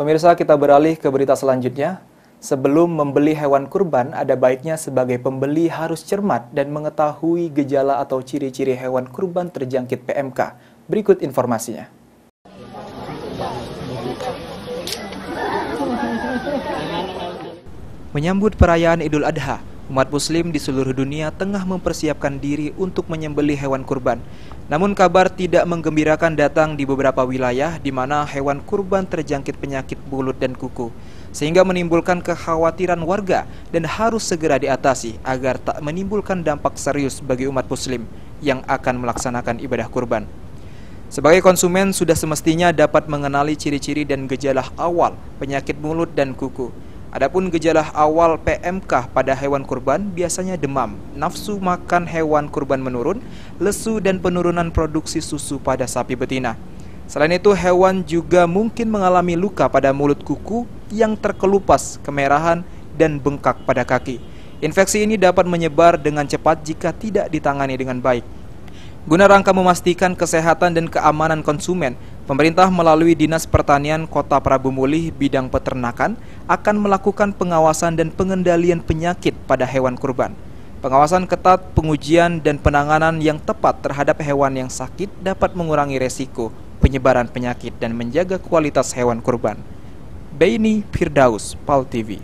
Pemirsa, kita beralih ke berita selanjutnya. Sebelum membeli hewan kurban, ada baiknya sebagai pembeli harus cermat dan mengetahui gejala atau ciri-ciri hewan kurban terjangkit PMK. Berikut informasinya. Menyambut perayaan Idul Adha, umat muslim di seluruh dunia tengah mempersiapkan diri untuk menyembelih hewan kurban. Namun kabar tidak menggembirakan datang di beberapa wilayah di mana hewan kurban terjangkit penyakit mulut dan kuku, sehingga menimbulkan kekhawatiran warga dan harus segera diatasi agar tak menimbulkan dampak serius bagi umat muslim yang akan melaksanakan ibadah kurban. Sebagai konsumen sudah semestinya dapat mengenali ciri-ciri dan gejala awal penyakit mulut dan kuku. Adapun gejala awal PMK pada hewan kurban biasanya demam, nafsu makan hewan kurban menurun, lesu dan penurunan produksi susu pada sapi betina. Selain itu, hewan juga mungkin mengalami luka pada mulut kuku yang terkelupas, kemerahan, dan bengkak pada kaki. Infeksi ini dapat menyebar dengan cepat jika tidak ditangani dengan baik. Guna rangka memastikan kesehatan dan keamanan konsumen, pemerintah melalui Dinas Pertanian Kota Prabu Mulih bidang peternakan akan melakukan pengawasan dan pengendalian penyakit pada hewan kurban. Pengawasan ketat, pengujian, dan penanganan yang tepat terhadap hewan yang sakit dapat mengurangi resiko penyebaran penyakit dan menjaga kualitas hewan kurban. Baini Firdaus, PAL TV.